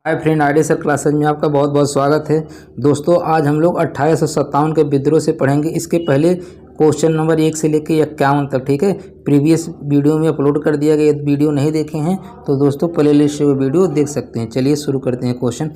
Hi friend, ID sir classes में आपका बहुत बहुत स्वागत है। दोस्तों, आज हम लोग 1857 के विद्रोह से पढ़ेंगे। इसके पहले क्वेश्चन नंबर 1 से लेकर 51 तक, ठीक है, प्रीवियस वीडियो में अपलोड कर दिया गया। यदि वीडियो नहीं देखे हैं तो दोस्तों प्ले लिस्ट से वो वीडियो देख सकते हैं। चलिए शुरू करते हैं। क्वेश्चन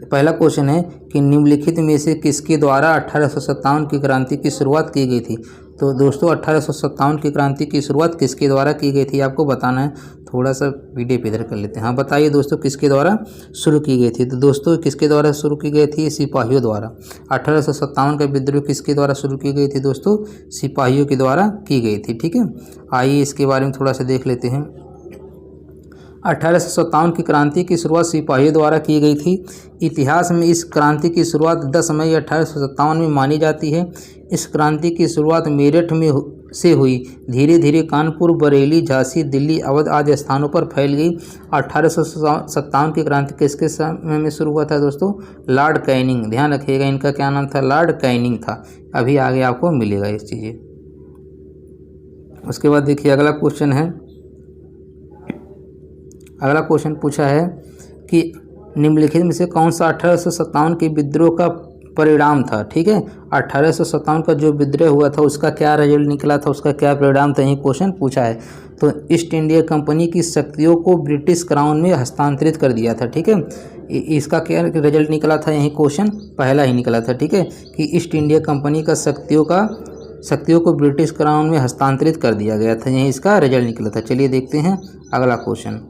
पहला क्वेश्चन है कि निम्नलिखित में से किसके द्वारा 1857 की क्रांति की शुरुआत की गई थी। तो दोस्तों 1857 की क्रांति की शुरुआत किसके द्वारा की गई थी आपको बताना है। थोड़ा सा वीडियो पे इधर कर लेते हैं। हाँ बताइए दोस्तों, किसके द्वारा शुरू की गई थी। तो दोस्तों किसके द्वारा शुरू की गई थी? सिपाहियों द्वारा। 1857 का विद्रोह किसके द्वारा शुरू की गई थी दोस्तों? सिपाहियों के द्वारा की गई थी, ठीक है। आइए इसके बारे में थोड़ा सा देख लेते हैं। 1857 की क्रांति की शुरुआत सिपाहियों द्वारा की गई थी। इतिहास में इस क्रांति की शुरुआत 10 मई 1857 में मानी जाती है। इस क्रांति की शुरुआत मेरठ में से हुई, धीरे धीरे कानपुर, बरेली, झांसी, दिल्ली, अवध आदि स्थानों पर फैल गई। 1857 की क्रांति किसके समय में शुरू हुआ था दोस्तों? Lord Canning. ध्यान रखिएगा, इनका क्या नाम था? लॉर्ड कैनिंग था। अभी आगे आपको मिलेगा इस चीज़ें। उसके बाद देखिए अगला क्वेश्चन है। अगला क्वेश्चन पूछा है कि निम्नलिखित में से कौन सा 1857 के विद्रोह का परिणाम था, ठीक है। 1857 का जो विद्रोह हुआ था उसका क्या रिजल्ट निकला था, उसका क्या परिणाम था, यही क्वेश्चन पूछा है। तो ईस्ट इंडिया कंपनी की शक्तियों को ब्रिटिश क्राउन में हस्तांतरित कर दिया था, ठीक है। इसका क्या रिजल्ट निकला था, यही क्वेश्चन पहला ही निकला था, ठीक है, कि ईस्ट इंडिया कंपनी का शक्तियों को ब्रिटिश क्राउन में हस्तांतरित कर दिया गया था, यही इसका रिजल्ट निकला था। चलिए देखते हैं अगला क्वेश्चन।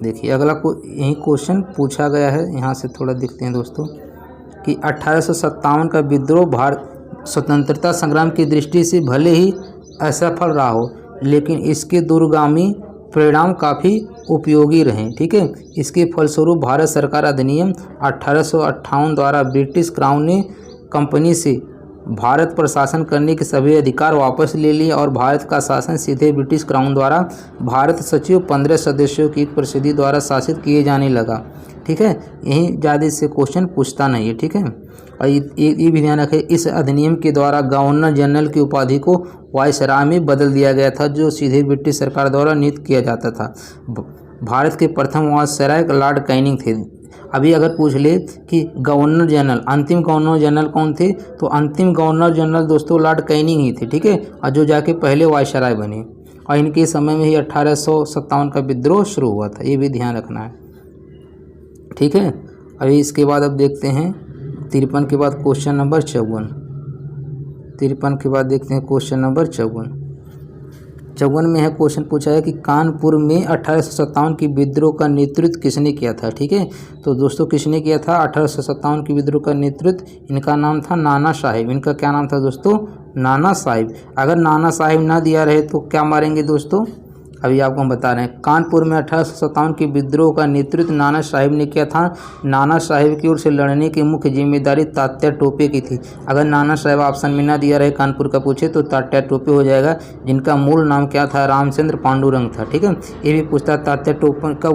देखिए अगला यही क्वेश्चन पूछा गया है, यहाँ से थोड़ा देखते हैं दोस्तों कि 1857 का विद्रोह भारत स्वतंत्रता संग्राम की दृष्टि से भले ही असफल रहा हो, लेकिन इसके दूरगामी परिणाम काफ़ी उपयोगी रहे, ठीक है। इसके फलस्वरूप भारत सरकार अधिनियम 1858 द्वारा ब्रिटिश क्राउन ने कंपनी से भारत पर शासन करने के सभी अधिकार वापस ले लिए और भारत का शासन सीधे ब्रिटिश क्राउन द्वारा भारत सचिव 15 सदस्यों की एक परिषद द्वारा शासित किए जाने लगा, ठीक है। यही ज़्यादा इससे क्वेश्चन पूछता नहीं है, ठीक है। और ये भी ध्यान रखें, इस अधिनियम के द्वारा गवर्नर जनरल की उपाधि को वायसराय में बदल दिया गया था, जो सीधे ब्रिटिश सरकार द्वारा नियुक्त किया जाता था। भारत के प्रथम वायसराय लॉर्ड कैनिंग थे। अभी अगर पूछ ले कि गवर्नर जनरल, अंतिम गवर्नर जनरल कौन थे, तो अंतिम गवर्नर जनरल दोस्तों लॉर्ड कैनिंग ही थे, ठीक है, और जो जाके पहले वायसराय बने। और इनके समय में ही 1857 का विद्रोह शुरू हुआ था, ये भी ध्यान रखना है, ठीक है। अभी इसके बाद अब देखते हैं 53 के बाद क्वेश्चन नंबर 54। 53 के बाद देखते हैं क्वेश्चन नंबर 54। 54 में है क्वेश्चन पूछा है कि कानपुर में 1857 की विद्रोह का नेतृत्व किसने किया था, ठीक है। तो दोस्तों किसने किया था 1857 की विद्रोह का नेतृत्व? इनका नाम था नाना साहिब। इनका क्या नाम था दोस्तों? नाना साहिब। अगर नाना साहिब ना दिया रहे तो क्या मारेंगे दोस्तों? अभी आपको हम बता रहे हैं। कानपुर में 1857 के विद्रोह का नेतृत्व नाना साहिब ने किया था। नाना साहिब की ओर से लड़ने की मुख्य जिम्मेदारी तात्या टोपे की थी। अगर नाना साहिब ऑप्शन में ना दिया रहे कानपुर का पूछे तो तात्या टोपे हो जाएगा, जिनका मूल नाम क्या था? रामचंद्र पांडुरंग था, ठीक है। ये भी पूछता है तात्या टोपे का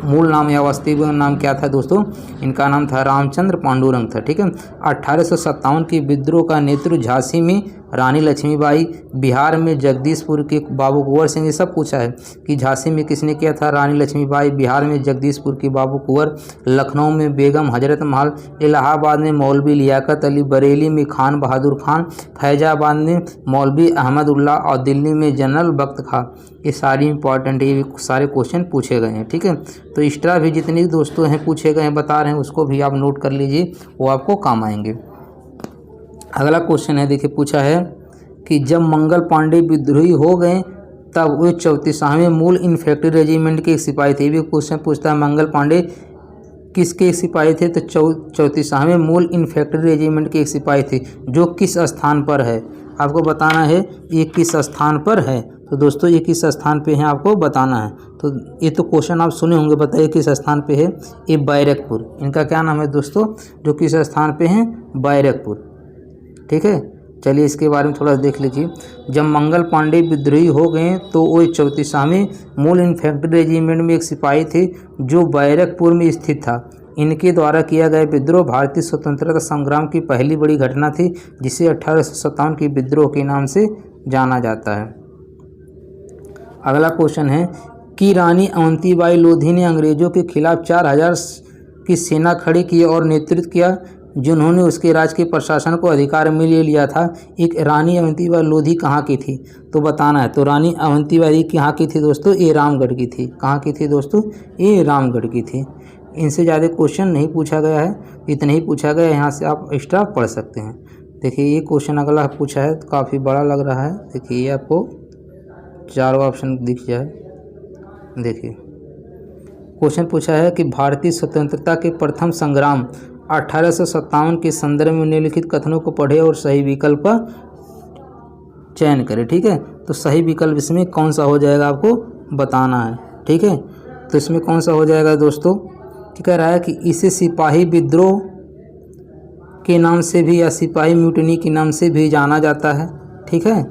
मूल नाम या वास्तविक नाम क्या था दोस्तों? इनका नाम था रामचंद्र पांडुरंग था, ठीक है। 1857 की विद्रोह का नेतृत्व झांसी में रानी लक्ष्मीबाई, बिहार में जगदीशपुर के बाबू कुंवर सिंह, ये सब पूछा है कि झांसी में किसने किया था? रानी लक्ष्मीबाई, बिहार में जगदीशपुर की बाबू कुंवर, लखनऊ में बेगम हजरत महल, इलाहाबाद में मौलवी लियाकत अली, बरेली में खान बहादुर खान, फैजाबाद में मौलवी अहमद उल्लाह और दिल्ली में जनरल बख्त खां। ये सारी इंपॉर्टेंट, ये सारे क्वेश्चन पूछे गए हैं, ठीक है। तो एक्स्ट्रा भी जितने दोस्तों हैं पूछे गए हैं बता रहे हैं, उसको भी आप नोट कर लीजिए, वो आपको काम आएंगे। अगला क्वेश्चन है, देखिए पूछा है कि जब मंगल पांडे विद्रोही हो गए तब वे 34वें मूल इन्फेंट्री रेजिमेंट के एक सिपाही थे। ये भी क्वेश्चन पूछता है मंगल पांडे किसके सिपाही थे? तो 34वें मूल इन्फेंट्री रेजिमेंट के एक सिपाही थे, जो किस स्थान पर है आपको बताना है। ये किस स्थान पर है? तो दोस्तों ये किस स्थान पे है आपको बताना है। तो ये तो क्वेश्चन आप सुने होंगे, बताइए किस स्थान पे है। ये बैरकपुर। इनका क्या नाम है दोस्तों, जो किस स्थान पे है? बैरकपुर, ठीक है। चलिए इसके बारे में थोड़ा देख लीजिए। जब मंगल पांडे विद्रोही हो गए तो वो 34वें मूल इन्फेंट्री रेजिमेंट में एक सिपाही थे, जो बैरकपुर में स्थित था। इनके द्वारा किया गया विद्रोह भारतीय स्वतंत्रता संग्राम की पहली बड़ी घटना थी, जिसे 1857 की विद्रोह के नाम से जाना जाता है। अगला क्वेश्चन है कि रानी अवंतीबाई लोधी ने अंग्रेजों के खिलाफ 4000 की सेना खड़ी की और नेतृत्व किया, जिन्होंने उसके राज्य के प्रशासन को अधिकार में ले लिया था। एक रानी अवंतीबाई लोधी कहाँ की थी, तो बताना है। तो रानी अवंतीबाई कहाँ की थी दोस्तों, ये रामगढ़ की थी। कहाँ की थी दोस्तों, ये रामगढ़ की थी। इनसे ज़्यादा क्वेश्चन नहीं पूछा गया है, इतना ही पूछा गया है, यहाँ से आप एक्स्ट्रा पढ़ सकते हैं। देखिए ये क्वेश्चन अगला पूछा है, तो काफ़ी बड़ा लग रहा है। देखिए ये आपको चारों ऑप्शन दिख जाए। देखिए क्वेश्चन पूछा है कि भारतीय स्वतंत्रता के प्रथम संग्राम 1857 के संदर्भ में निम्नलिखित कथनों को पढ़े और सही विकल्प का चयन करें। ठीक है, तो सही विकल्प इसमें कौन सा हो जाएगा आपको बताना है। ठीक है, तो इसमें कौन सा हो जाएगा दोस्तों, कह रहा है कि इसे सिपाही विद्रोह के नाम से भी या सिपाही म्यूटनी के नाम से भी जाना जाता है। ठीक है,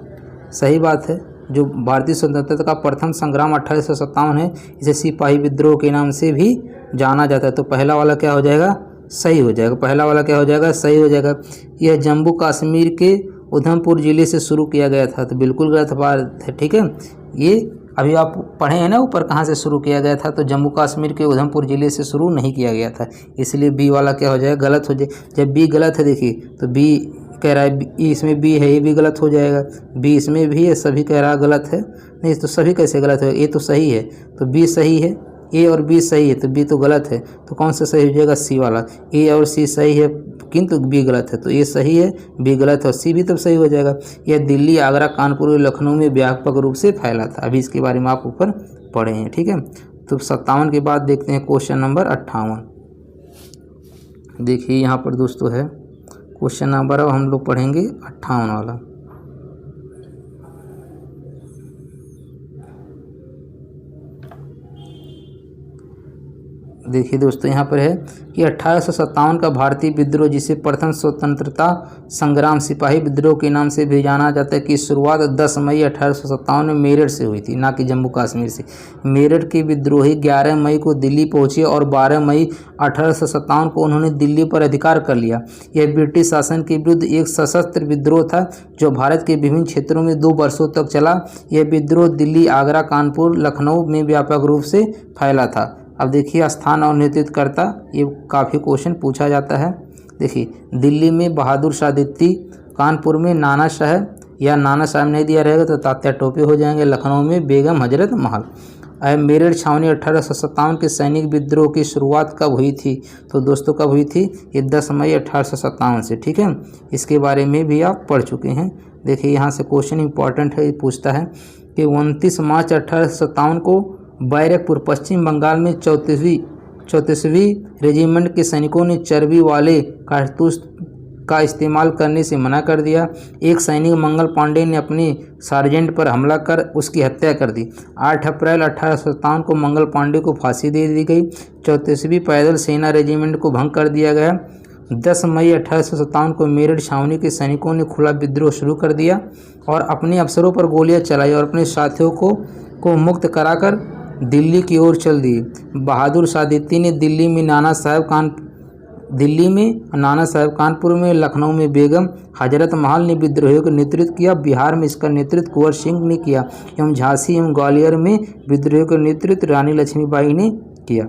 सही बात है। जो भारतीय स्वतंत्रता का प्रथम संग्राम 1857 है, इसे सिपाही विद्रोह के नाम से भी जाना जाता है। तो पहला वाला क्या हो जाएगा, सही हो जाएगा। पहला वाला क्या हो जाएगा, सही हो जाएगा। यह जम्मू कश्मीर के उधमपुर ज़िले से शुरू किया गया था, तो बिल्कुल गलत बात है। ठीक है, ये अभी आप पढ़े हैं ना ऊपर कहाँ से शुरू किया गया था, तो जम्मू कश्मीर के उधमपुर ज़िले से शुरू नहीं किया गया था, इसलिए बी वाला क्या हो जाएगा, गलत हो जाए। जब बी गलत है देखिए, तो बी कह रहा है इसमें बी है, ये भी गलत हो जाएगा। बी इसमें भी है, सभी कह रहा है गलत है, नहीं तो सभी कैसे गलत है, ए तो सही है, तो बी सही है, ए और बी सही है, तो बी तो गलत है, तो कौन सा सही हो जाएगा, सी वाला। ए और सी सही है किंतु बी गलत है, तो ए सही है, बी गलत है और सी भी तब सही हो जाएगा। यह दिल्ली, आगरा, कानपुर और लखनऊ में व्यापक रूप से फैला था। अभी इसके बारे में आप ऊपर पढ़े हैं। ठीक है, तो 57 के बाद देखते हैं क्वेश्चन नंबर 58। देखिए यहाँ पर दोस्तों है क्वेश्चन नंबर, अब हम लोग पढ़ेंगे 58 वाला। देखिए दोस्तों यहाँ पर है कि 1857 का भारतीय विद्रोह, जिसे प्रथम स्वतंत्रता संग्राम सिपाही विद्रोह के नाम से भी जाना जाता है, की शुरुआत 10 मई 1857 में मेरठ से हुई थी, ना कि जम्मू कश्मीर से। मेरठ के विद्रोही 11 मई को दिल्ली पहुंचे और 12 मई 1857 को उन्होंने दिल्ली पर अधिकार कर लिया। यह ब्रिटिश शासन के विरुद्ध एक सशस्त्र विद्रोह था जो भारत के विभिन्न क्षेत्रों में 2 वर्षों तक चला। यह विद्रोह दिल्ली, आगरा, कानपुर, लखनऊ में व्यापक रूप से फैला था। अब देखिए स्थान और नेतृत्वकर्ता, ये काफ़ी क्वेश्चन पूछा जाता है। देखिए दिल्ली में बहादुर शाह द्वितीय, कानपुर में नाना शाह या नाना साहब नहीं दिया रहेगा तो तात्या टोपे हो जाएंगे, लखनऊ में बेगम हजरत महल। मेरठ छावनी 1857 के सैनिक विद्रोह की शुरुआत कब हुई थी, तो दोस्तों कब हुई थी, ये 10 मई 1857 से। ठीक है, इसके बारे में भी आप पढ़ चुके हैं। देखिए यहाँ से क्वेश्चन इंपॉर्टेंट है, ये पूछता है कि 29 मार्च 1857 को बैरकपुर, पश्चिम बंगाल में 34वीं रेजिमेंट के सैनिकों ने चर्बी वाले कारतूस का इस्तेमाल करने से मना कर दिया। एक सैनिक मंगल पांडे ने अपने सार्जेंट पर हमला कर उसकी हत्या कर दी। 8 अप्रैल 1857 को मंगल पांडे को फांसी दे दी गई। 34वीं पैदल सेना रेजिमेंट को भंग कर दिया गया। 10 मई 1857 को मेरठ छावनी के सैनिकों ने खुला विद्रोह शुरू कर दिया और अपने अफसरों पर गोलियां चलाई और अपने साथियों को मुक्त कराकर दिल्ली की ओर चल दिए। बहादुर शाह द्वितीय ने दिल्ली में नाना साहब कानपुर में, लखनऊ में बेगम हजरत महल ने विद्रोहियों का नेतृत्व किया। बिहार में इसका नेतृत्व कुंवर सिंह ने किया एवं झांसी एवं ग्वालियर में विद्रोहियों का नेतृत्व रानी लक्ष्मीबाई ने किया।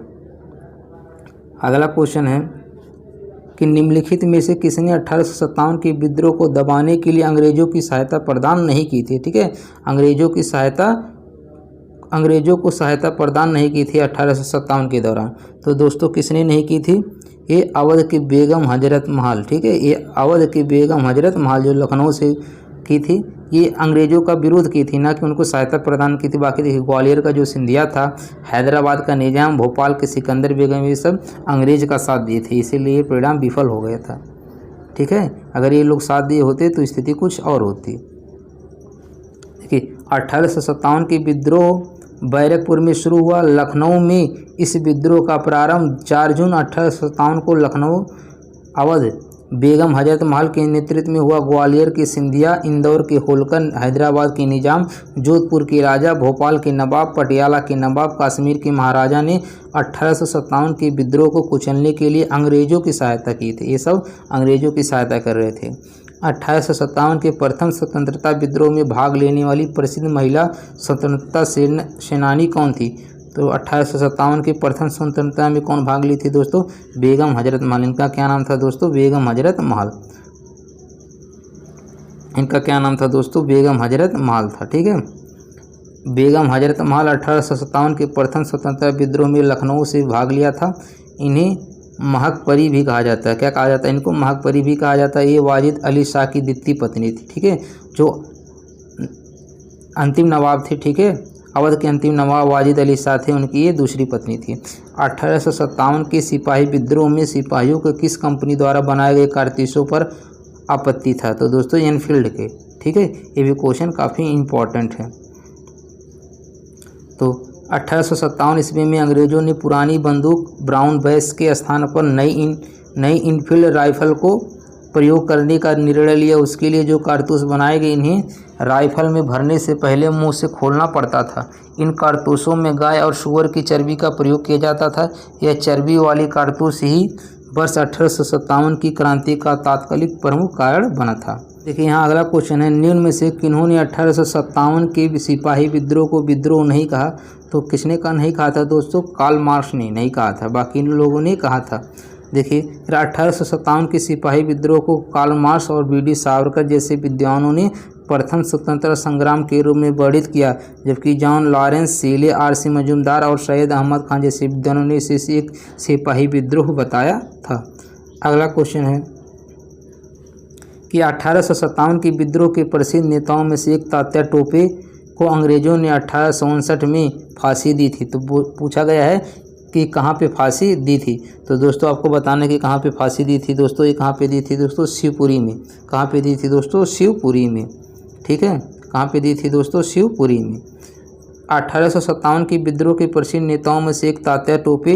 अगला क्वेश्चन है कि निम्नलिखित में से किसने 1857 के विद्रोह को दबाने के लिए अंग्रेजों की सहायता प्रदान नहीं की थी। ठीक है, अंग्रेजों को सहायता प्रदान नहीं की थी 1857 के दौरान। तो दोस्तों किसने नहीं की थी, ये अवध की बेगम हजरत महल। ठीक है, ये अवध की बेगम हजरत महल जो लखनऊ से की थी, ये अंग्रेजों का विरोध की थी, ना कि उनको सहायता प्रदान की थी। बाकी देखिए ग्वालियर का जो सिंधिया था, हैदराबाद का निजाम, भोपाल के सिकंदर बेगम, ये सब अंग्रेज का साथ दिए थे, इसीलिए परिणाम विफल हो गया था। ठीक है, अगर ये लोग साथ दिए होते तो स्थिति कुछ और होती। देखिए 1857 के विद्रोह बैरकपुर में शुरू हुआ। लखनऊ में इस विद्रोह का प्रारंभ 4 जून 1857 को लखनऊ अवध बेगम हजरत महल के नेतृत्व में हुआ। ग्वालियर के सिंधिया, इंदौर के होलकर, हैदराबाद के निजाम, जोधपुर के राजा, भोपाल के नवाब, पटियाला के नवाब, कश्मीर के महाराजा ने 1857 के विद्रोह को कुचलने के लिए अंग्रेजों की सहायता की थी। ये सब अंग्रेजों की सहायता कर रहे थे। 1857 के प्रथम स्वतंत्रता विद्रोह में भाग लेने वाली प्रसिद्ध महिला स्वतंत्रता सेनानी कौन थी, तो 1857 की प्रथम स्वतंत्रता में कौन भाग ली थी दोस्तों? बेगम हजरत महल। इनका क्या नाम था दोस्तों? बेगम हजरत महल। इनका क्या नाम था दोस्तों? बेगम हजरत महल था। ठीक है, बेगम हजरत महल 1857 के प्रथम स्वतंत्रता विद्रोह में लखनऊ से भाग लिया था। इन्हें महक परी भी कहा जाता है। क्या कहा जाता है इनको? महक परी भी कहा जाता है। ये वाजिद अली शाह की द्वितीय पत्नी थी। ठीक है, जो अंतिम नवाब थे, ठीक है, अवध के अंतिम नवाब वाजिद अली शाह थे, उनकी ये दूसरी पत्नी थी। 1857 के सिपाही विद्रोह में सिपाहियों को किस कंपनी द्वारा बनाए गए कारतूसों पर आपत्ति था? तो दोस्तों एनफील्ड के। ठीक है, ये भी क्वेश्चन काफ़ी इम्पोर्टेंट है। तो 1857 ईस्वी में अंग्रेजों ने पुरानी बंदूक ब्राउन बैस के स्थान पर नई इनफील्ड राइफल को प्रयोग करने का निर्णय लिया। उसके लिए जो कारतूस बनाए गए, इन्हें राइफल में भरने से पहले मुंह से खोलना पड़ता था। इन कारतूसों में गाय और सूअर की चर्बी का प्रयोग किया जाता था। यह चर्बी वाली कारतूस ही वर्ष 1857 की क्रांति का तात्कालिक प्रमुख कारण बना था। देखिए यहाँ अगला क्वेश्चन है, निम्न में से किन्होंने 1857 के सिपाही विद्रोह को विद्रोह नहीं कहा? तो किसने का नहीं कहा था दोस्तों? कार्ल मार्क्स ने नहीं कहा था, बाकी इन लोगों ने कहा था। देखिए 1857 के सिपाही विद्रोह को कार्ल मार्क्स और बी.डी. सावरकर जैसे विद्वानों ने प्रथम स्वतंत्रता संग्राम के रूप में वर्णित किया, जबकि जॉन लॉरेंस, सीले, आर.सी. मजूमदार और सैयद अहमद खान जैसे विद्वानों ने इसे एक सिपाही विद्रोह बताया था। अगला क्वेश्चन है कि 1857 के विद्रोह के प्रसिद्ध नेताओं में से एक तात्या टोपे को अंग्रेजों ने 1859 में फांसी दी थी। तो पूछा गया है कि कहाँ पे फांसी दी थी? तो दोस्तों आपको बताना कि कहाँ पे फांसी दी थी दोस्तों। ये कहाँ पे दी थी दोस्तों? शिवपुरी में। कहाँ पे दी थी दोस्तों? शिवपुरी में। ठीक है, कहाँ पे दी थी दोस्तों? शिवपुरी में। 1857 के विद्रोह के प्रसिद्ध नेताओं में से एक तात्या टोपे,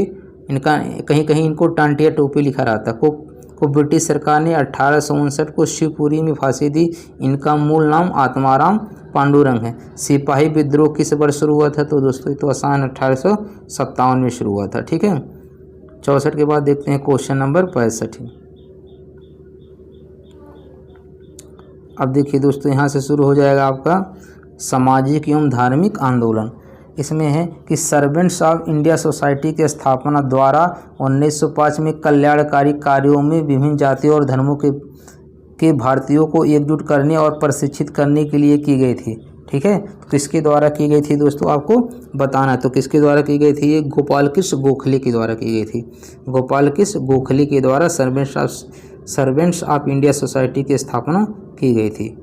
इनका कहीं कहीं इनको टांटिया टोपे लिखा रहता को ब्रिटिश सरकार ने 1859 को शिवपुरी में फांसी दी। इनका मूल नाम आत्माराम पांडुरंग है। सिपाही विद्रोह किस वर्ष शुरू हुआ था? तो दोस्तों ये तो आसान, 1857 में शुरू हुआ था। ठीक है, 64 के बाद देखते हैं क्वेश्चन नंबर 65। अब देखिए दोस्तों यहाँ से शुरू हो जाएगा आपका सामाजिक एवं धार्मिक आंदोलन। इसमें है कि सर्वेंट्स ऑफ इंडिया सोसाइटी की स्थापना द्वारा 1905 में कल्याणकारी कार्यों में विभिन्न जातियों और धर्मों के भारतीयों को एकजुट करने और प्रशिक्षित करने के लिए की गई थी। ठीक है, तो किसके द्वारा की गई थी दोस्तों? आपको बताना है। तो किसके द्वारा की गई थी? ये गोपाल कृष्ण गोखले के द्वारा की गई थी। गोपाल कृष्ण गोखले के द्वारा सर्वेंट्स ऑफ इंडिया सोसाइटी की स्थापना की गई थी।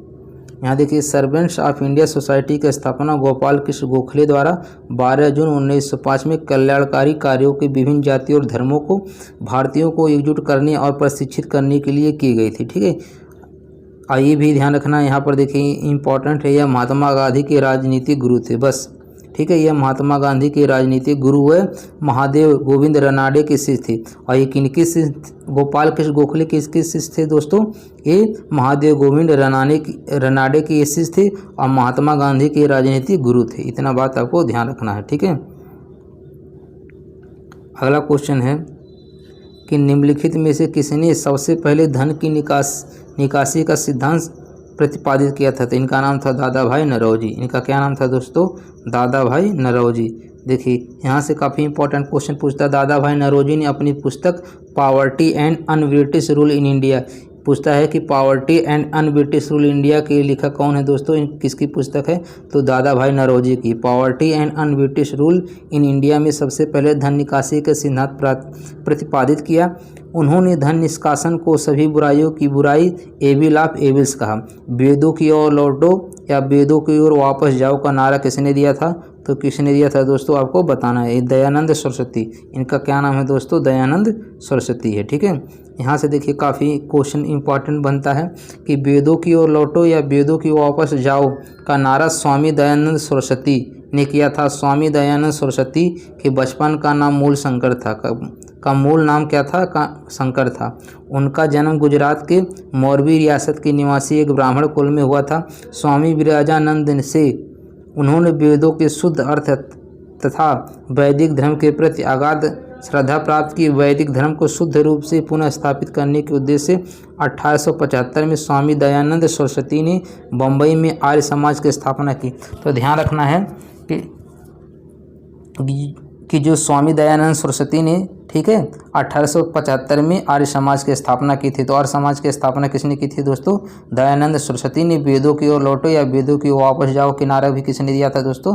यहाँ देखिए, सर्वेंट्स ऑफ इंडिया सोसाइटी की स्थापना गोपाल कृष्ण गोखले द्वारा 12 जून 1905 में कल्याणकारी कार्यों के विभिन्न जातियों और धर्मों को भारतीयों को एकजुट करने और प्रशिक्षित करने के लिए की गई थी। ठीक है, आइए भी ध्यान रखना यहाँ पर देखिए इम्पॉर्टेंट है, यह महात्मा गांधी के राजनीतिक गुरु थे। बस ठीक है, यह महात्मा गांधी के राजनीतिक गुरु हुए महादेव गोविंद रनाडे के शिष्य थे। और ये किनके शिष्य? गोपाल कृष्ण गोखले किसके शिष्य थे दोस्तों? ये महादेव गोविंद रनाडे के ये शिष्य थे और महात्मा गांधी के राजनीतिक गुरु थे। इतना बात आपको ध्यान रखना है। ठीक है, अगला क्वेश्चन है कि निम्नलिखित में से किसने सबसे पहले धन की निकासी का सिद्धांत प्रतिपादित किया था? तो इनका नाम था दादा भाई नौरोजी। इनका क्या नाम था दोस्तों? दादा भाई नौरोजी। देखिए यहाँ से काफ़ी इंपॉर्टेंट क्वेश्चन पूछता है। दादा भाई नौरोजी ने अपनी पुस्तक poverty and un British rule in India, पूछता है कि poverty and un British rule India के लेखक कौन है दोस्तों? किसकी पुस्तक है? तो दादा भाई नौरोजी की। Poverty and un British rule in India में सबसे पहले धन निकासी का सिद्धांत प्रतिपादित किया। उन्होंने धन निष्कासन को सभी बुराइयों की बुराई, एविल ऑफ एविल्स कहा। वेदों की ओर लौटो या वेदों की ओर वापस जाओ का नारा किसने दिया था? तो किसने दिया था दोस्तों? आपको बताना है। दयानंद सरस्वती। इनका क्या नाम है दोस्तों? दयानंद सरस्वती है। ठीक है, यहाँ से देखिए काफ़ी क्वेश्चन इंपॉर्टेंट बनता है कि वेदों की ओर लौटो या वेदों की ओर वापस जाओ का नारा स्वामी दयानंद सरस्वती ने किया था। स्वामी दयानंद सरस्वती के बचपन का नाम मूल शंकर था। का मूल नाम क्या था? शंकर था। उनका जन्म गुजरात के मोरबी रियासत के निवासी एक ब्राह्मण कुल में हुआ था। स्वामी विराजानंद से उन्होंने वेदों के शुद्ध अर्थ तथा वैदिक धर्म के प्रति अगाध श्रद्धा प्राप्त की। वैदिक धर्म को शुद्ध रूप से पुनः स्थापित करने के उद्देश्य से 1875 में स्वामी दयानंद सरस्वती ने बम्बई में आर्य समाज की स्थापना की। तो ध्यान रखना है कि कि जो स्वामी दयानंद सरस्वती ने, ठीक है, 1875 में आर्य समाज की स्थापना की थी। तो आर्य समाज की स्थापना किसने की थी दोस्तों? दयानंद सरस्वती ने। वेदों की ओर लौटो या वेदों की ओर वापस जाओ किनारा भी किसने दिया था दोस्तों?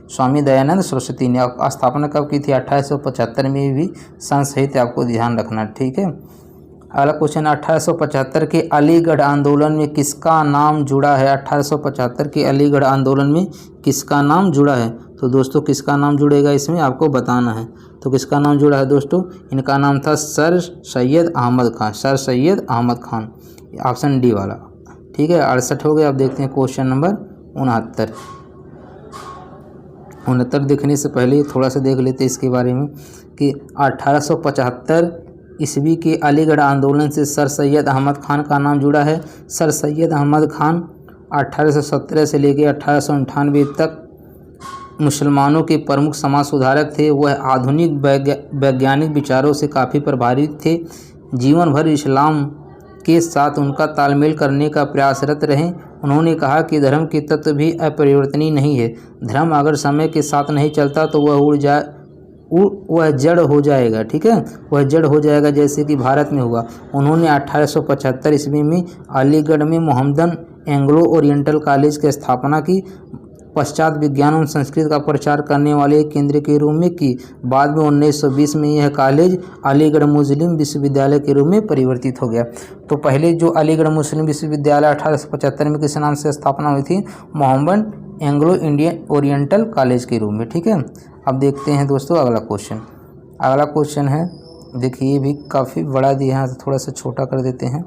स्वामी दयानंद सरस्वती ने। स्थापना कब की थी? 1875 में भी सन सहित आपको ध्यान रखना, ठीक है। अगला क्वेश्चन, 1875 के अलीगढ़ आंदोलन में किसका नाम जुड़ा है? 1875 के अलीगढ़ आंदोलन में किसका नाम जुड़ा है? तो दोस्तों किसका नाम जुड़ेगा इसमें आपको बताना है। तो किसका नाम जुड़ा है दोस्तों? इनका नाम था sir Syed Ahmed Khan. Sir Syed Ahmed Khan, option D वाला, ठीक है। 68 हो गए। अब देखते हैं क्वेश्चन नंबर 69। 69 देखने से पहले थोड़ा सा देख लेते हैं इसके बारे में कि 1875 ईस्वी के अलीगढ़ आंदोलन से सर सैयद अहमद खान का नाम जुड़ा है। सर सैयद अहमद खान 1817 से लेकर 1898 तक मुसलमानों के प्रमुख समाज सुधारक थे। वह आधुनिक वैज्ञानिक विचारों से काफ़ी प्रभावित थे। जीवन भर इस्लाम के साथ उनका तालमेल करने का प्रयासरत रहे। उन्होंने कहा कि धर्म के तत्व भी अपरिवर्तनीय नहीं है। धर्म अगर समय के साथ नहीं चलता तो वह जड़ हो जाएगा, ठीक है, वह जड़ हो जाएगा, जैसे कि भारत में हुआ। उन्होंने 1875 ईस्वी में अलीगढ़ में मोहम्मदन एंग्लो ओरिएंटल कॉलेज की स्थापना की। पश्चात विज्ञान और संस्कृत का प्रचार करने वाले एक केंद्र के रूप में की। बाद में 1920 में यह कॉलेज अलीगढ़ मुस्लिम विश्वविद्यालय के रूप में परिवर्तित हो गया। तो पहले जो अलीगढ़ मुस्लिम विश्वविद्यालय 1875 में किस नाम से स्थापना हुई थी? Mohammedan Anglo Indian oriental college के रूप में, ठीक है। अब देखते हैं दोस्तों अगला क्वेश्चन। अगला क्वेश्चन है, देखिए ये भी काफ़ी बड़ा दिया है, थोड़ा सा छोटा कर देते हैं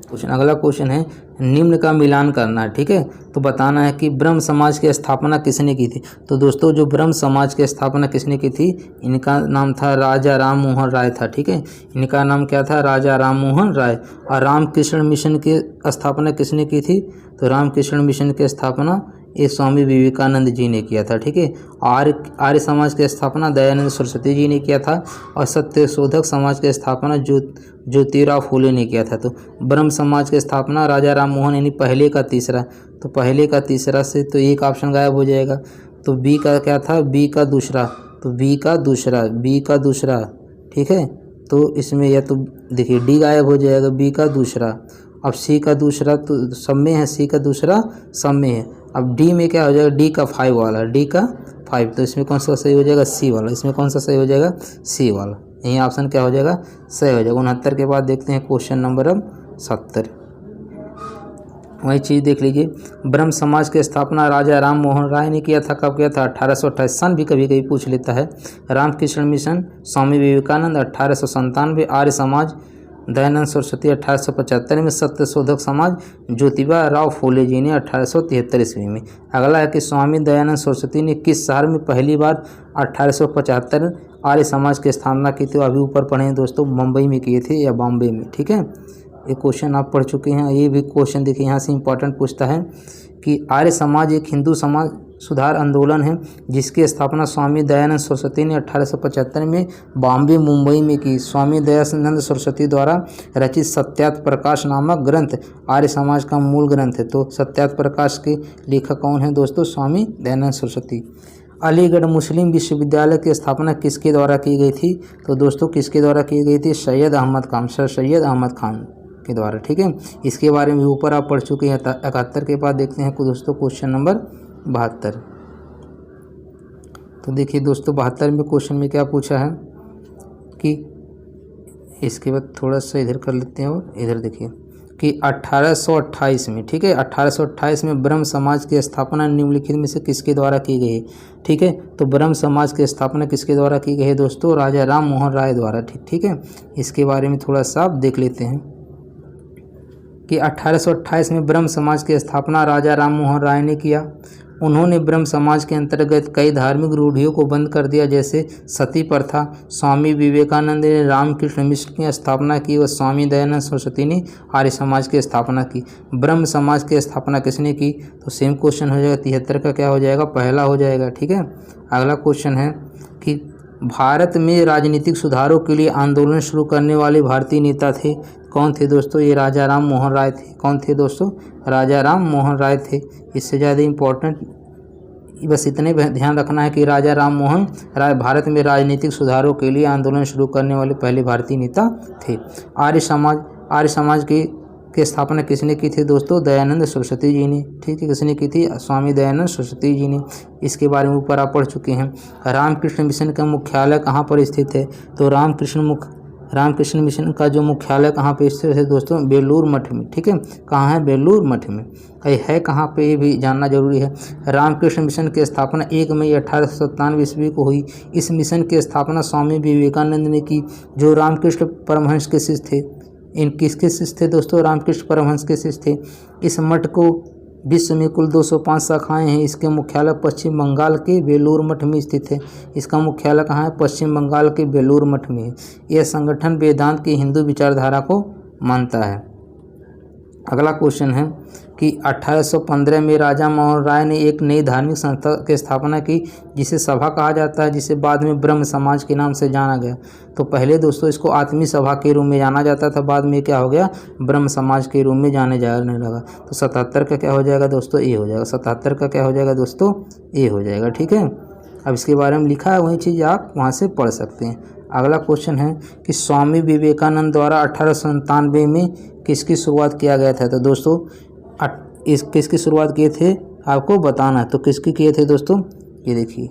क्वेश्चन। अगला क्वेश्चन है, निम्न का मिलान करना है, ठीक है। तो बताना है कि ब्रह्म समाज की स्थापना किसने की थी? तो दोस्तों जो ब्रह्म समाज की स्थापना किसने की थी? इनका नाम था राजा राम मोहन राय था, ठीक है। इनका नाम क्या था? राजा राम मोहन राय। और रामकृष्ण मिशन की स्थापना किसने की थी? तो रामकृष्ण मिशन की स्थापना ये स्वामी विवेकानंद जी ने किया था, ठीक है। आर्य समाज की स्थापना दयानंद सरस्वती जी ने किया था। और सत्य शोधक समाज की स्थापना ज्योतिराव फूले ने किया था। तो ब्रह्म समाज की स्थापना राजा राम मोहन, यानी पहले का तीसरा। तो पहले का तीसरा से तो एक ऑप्शन गायब हो जाएगा। तो बी का क्या था? बी का दूसरा। तो बी का दूसरा, ठीक है। तो इसमें या तो देखिए डी गायब हो जाएगा, बी का दूसरा। अब सी का दूसरा तो सब में है, सी का दूसरा सब में है। अब डी में क्या हो जाएगा? डी का 5 वाला, डी का 5। तो इसमें कौन सा सही हो जाएगा? सी वाला। इसमें कौन सा सही हो जाएगा? सी वाला। यही ऑप्शन क्या हो जाएगा? सही हो जाएगा। 69 के बाद देखते हैं क्वेश्चन नंबर अब 70। वही चीज़ देख लीजिए, ब्रह्म समाज की स्थापना राजा राम मोहन राय ने किया था। कब किया था? 1828। सन भी कभी कभी पूछ लेता है। रामकृष्ण मिशन स्वामी विवेकानंद 1897। आर्य समाज दयानंद सरस्वती 1875 में। सत्य शोधक समाज ज्योतिबा राव फूले जी ने 1873 ईस्वी में। अगला है कि स्वामी दयानंद सरस्वती ने किस शहर में पहली बार 1875 आर्य समाज की स्थापना की थी? अभी ऊपर पढ़े हैं दोस्तों, मुंबई में किए थे या बॉम्बे में, ठीक है। ये क्वेश्चन आप पढ़ चुके हैं। ये भी क्वेश्चन देखिए यहाँ से इंपॉर्टेंट पूछता है कि आर्य समाज एक हिंदू समाज सुधार आंदोलन है जिसकी स्थापना स्वामी दयानंद सरस्वती ने 1875 में बॉम्बे मुंबई में की। स्वामी दयानंद सरस्वती द्वारा रचित सत्यार्थ प्रकाश नामक ग्रंथ आर्य समाज का मूल ग्रंथ है। तो सत्यार्थ प्रकाश के लेखक कौन है दोस्तों? स्वामी दयानंद सरस्वती। अलीगढ़ मुस्लिम विश्वविद्यालय की स्थापना किसके द्वारा की गई थी? तो दोस्तों किसके द्वारा की गई थी? सैयद अहमद खान, सर सैयद अहमद खान के द्वारा, ठीक है। इसके बारे में ऊपर आप पढ़ चुके हैं। 71 के बाद देखते हैं दोस्तों क्वेश्चन नंबर 72। तो देखिए दोस्तों 72 में क्वेश्चन में क्या पूछा है कि इसके बाद थोड़ा सा इधर कर लेते हैं और इधर देखिए कि 1828 में, ठीक है, 1828 में ब्रह्म समाज की स्थापना निम्नलिखित में से किसके द्वारा की गई है? ठीक है, तो ब्रह्म समाज की स्थापना किसके द्वारा की गई है दोस्तों? राजा राम मोहन राय द्वारा, ठीक है। इसके बारे में थोड़ा सा आप देख लेते हैं कि 1828 में ब्रह्म समाज की स्थापना राजा राम मोहन राय ने किया। उन्होंने ब्रह्म समाज के अंतर्गत कई धार्मिक रूढ़ियों को बंद कर दिया, जैसे सती प्रथा। स्वामी विवेकानंद ने रामकृष्ण मिशन की स्थापना की और स्वामी दयानंद सरस्वती ने आर्य समाज की स्थापना की। ब्रह्म समाज की स्थापना किसने की? तो सेम क्वेश्चन हो जाएगा। 73 का क्या हो जाएगा? पहला हो जाएगा, ठीक है। अगला क्वेश्चन है कि भारत में राजनीतिक सुधारों के लिए आंदोलन शुरू करने वाले भारतीय नेता थे। कौन थे दोस्तों? ये राजा राम मोहन राय थे। कौन थे दोस्तों? राजा राम मोहन राय थे। इससे ज़्यादा इम्पोर्टेंट बस इतने ध्यान रखना है कि राजा राम मोहन राय भारत में राजनीतिक सुधारों के लिए आंदोलन शुरू करने वाले पहले भारतीय नेता थे। आर्य समाज की स्थापना किसने की थी दोस्तों? दयानंद सरस्वती जी ने। ठीक है, किसने की थी? स्वामी दयानंद सरस्वती जी ने। इसके बारे में ऊपर आप पढ़ चुके हैं। रामकृष्ण मिशन का मुख्यालय कहाँ पर स्थित है? तो रामकृष्ण मिशन का जो मुख्यालय कहाँ पे स्थित है दोस्तों? बेलूर मठ में। ठीक है, कहाँ है? बेलूर मठ में। है कहाँ पे ये भी जानना जरूरी है। रामकृष्ण मिशन की स्थापना 1 मई 1897 ईस्वी को हुई। इस मिशन की स्थापना स्वामी विवेकानंद ने की, जो रामकृष्ण परमहंस के शिष्य थे। इन किसके शिष्य थे दोस्तों? रामकृष्ण परमहंस के शिष्य थे। इस मठ को विश्व में कुल 205 शाखाएं हैं। इसके मुख्यालय पश्चिम बंगाल के बेलूर मठ में स्थित है। इसका मुख्यालय कहाँ है? पश्चिम बंगाल के बेलूर मठ में है। यह संगठन वेदांत की हिंदू विचारधारा को मानता है। अगला क्वेश्चन है कि 1815 में राजा मोहन राय ने एक नई धार्मिक संस्था की स्थापना की, जिसे सभा कहा जाता है, जिसे बाद में ब्रह्म समाज के नाम से जाना गया। तो पहले दोस्तों इसको आत्मी सभा के रूप में जाना जाता था, बाद में क्या हो गया? ब्रह्म समाज के रूप में जाने लगा। तो 77 का क्या हो जाएगा दोस्तों? ए हो जाएगा। 77 का क्या हो जाएगा दोस्तों? ए हो जाएगा। ठीक है, अब इसके बारे में लिखा है, वही चीज़ आप वहाँ से पढ़ सकते हैं। अगला क्वेश्चन है कि स्वामी विवेकानंद द्वारा 1897 में किसकी शुरुआत किया गया था? तो दोस्तों किसकी शुरुआत किए थे आपको बताना है। तो किसकी किए थे दोस्तों? ये देखिए,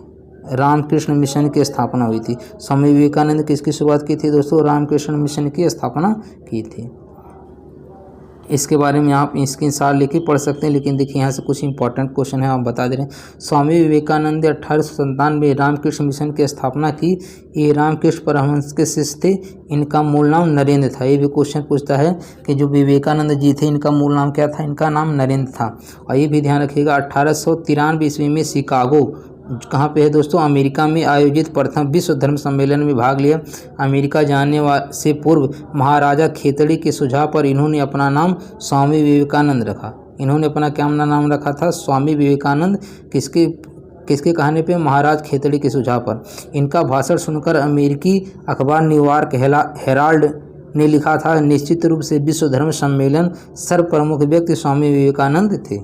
रामकृष्ण मिशन की स्थापना हुई थी। स्वामी विवेकानंद किसकी शुरुआत की थी दोस्तों? रामकृष्ण मिशन की स्थापना की थी। इसके बारे में आप स्क्रीनशॉट लेके पढ़ सकते हैं, लेकिन देखिए यहाँ से कुछ इंपॉर्टेंट क्वेश्चन है, आप बता दे रहे हैं। स्वामी विवेकानंद ने 1897 में रामकृष्ण मिशन की स्थापना की। ये रामकृष्ण परमहंस के शिष्य थे। इनका मूल नाम नरेंद्र था। ये भी क्वेश्चन पूछता है कि जो विवेकानंद जी थे, इनका मूल नाम क्या था? इनका नाम नरेंद्र था। और ये भी ध्यान रखिएगा, 1893 ईस्वी में शिकागो, कहाँ पे है दोस्तों? अमेरिका में आयोजित प्रथम विश्व धर्म सम्मेलन में भाग लिया। अमेरिका जाने से पूर्व महाराजा खेतड़ी के सुझाव पर इन्होंने अपना नाम स्वामी विवेकानंद रखा। इन्होंने अपना क्या नाम रखा था? स्वामी विवेकानंद। किसके कहने पे? महाराज खेतड़ी के सुझाव पर। इनका भाषण सुनकर अमेरिकी अखबार न्यूयॉर्क हेराल्ड ने लिखा था, निश्चित रूप से विश्व धर्म सम्मेलन सर्व प्रमुख व्यक्ति स्वामी विवेकानंद थे।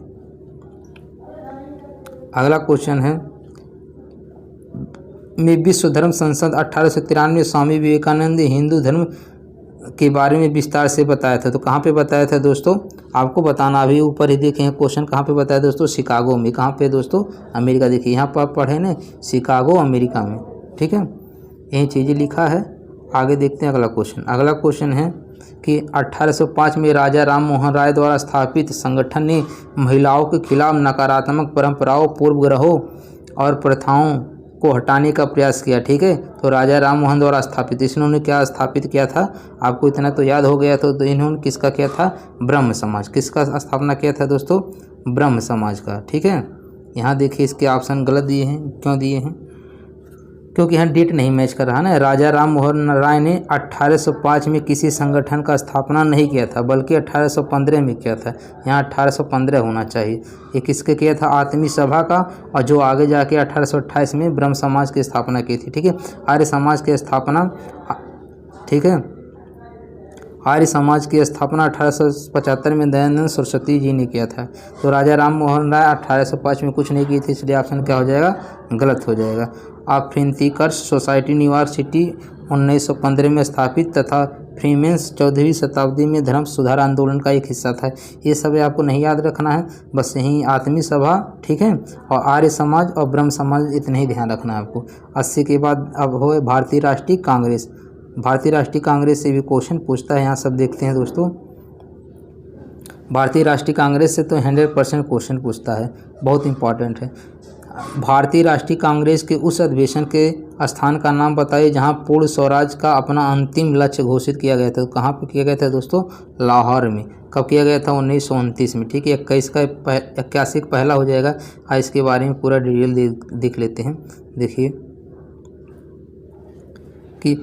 अगला क्वेश्चन है में विश्व धर्म संसद 1893 में स्वामी विवेकानंद ने हिंदू धर्म के बारे में विस्तार से बताया था। तो कहाँ पे बताया था दोस्तों? आपको बताना, अभी ऊपर ही देखें क्वेश्चन, कहाँ पे बताया दोस्तों? शिकागो में। कहाँ पे दोस्तों? अमेरिका। देखिए यहाँ पर आप पढ़े ना, शिकागो अमेरिका में। ठीक है, यही चीज़ें लिखा है। आगे देखते हैं अगला क्वेश्चन। अगला क्वेश्चन है कि 1805 में राजा राम मोहन राय द्वारा स्थापित संगठन ने महिलाओं के खिलाफ नकारात्मक परंपराओं, पूर्वग्रहों और प्रथाओं को हटाने का प्रयास किया। ठीक है, तो राजा राम मोहन द्वारा स्थापित, इन्होंने क्या स्थापित किया था? आपको इतना तो याद हो गया। तो इन्होंने किसका किया था? ब्रह्म समाज। किसका स्थापना किया था दोस्तों? ब्रह्म समाज का। ठीक है, यहाँ देखिए इसके ऑप्शन गलत दिए हैं। क्यों दिए हैं? क्योंकि यहाँ डेट नहीं मैच कर रहा ना। राजा राम मोहन राय ने 1805 में किसी संगठन का स्थापना नहीं किया था, बल्कि 1815 में किया था। यहाँ 1815 होना चाहिए। ये किसके किया था? आत्मी सभा का, और जो आगे जाके 1828 में ब्रह्म समाज की स्थापना की थी। ठीक है, आर्य समाज की स्थापना, ठीक है, आर्य समाज की स्थापना 1875 में दयानंद सरस्वती जी ने किया था। तो राजा राम मोहन राय 1805 में कुछ नहीं की थी, इसलिए ऑप्शन क्या हो जाएगा? गलत हो जाएगा। फ्रीथिंकर्स सोसाइटी न्यूयॉर्क सिटी 1915 में स्थापित तथा फ्रीमेंस 14वीं शताब्दी में धर्म सुधार आंदोलन का एक हिस्सा था। ये सब आपको नहीं याद रखना है, बस यही आत्मी सभा, ठीक है, और आर्य समाज और ब्रह्म समाज, इतना ही ध्यान रखना है आपको। 80 के बाद अब हो भारतीय राष्ट्रीय कांग्रेस। भारतीय राष्ट्रीय कांग्रेस से भी क्वेश्चन पूछता है, यहाँ सब देखते हैं दोस्तों। भारतीय राष्ट्रीय कांग्रेस से तो 100% क्वेश्चन पूछता है, बहुत इंपॉर्टेंट है। भारतीय राष्ट्रीय कांग्रेस के उस अधिवेशन के स्थान का नाम बताइए जहां पूर्ण स्वराज का अपना अंतिम लक्ष्य घोषित किया गया था। तो कहाँ पर किया गया था दोस्तों? लाहौर में। कब किया गया था? 1929 में। ठीक है, 81 का 81 का पहला हो जाएगा। इसके बारे में पूरा डिटेल देख लेते हैं। देखिए कि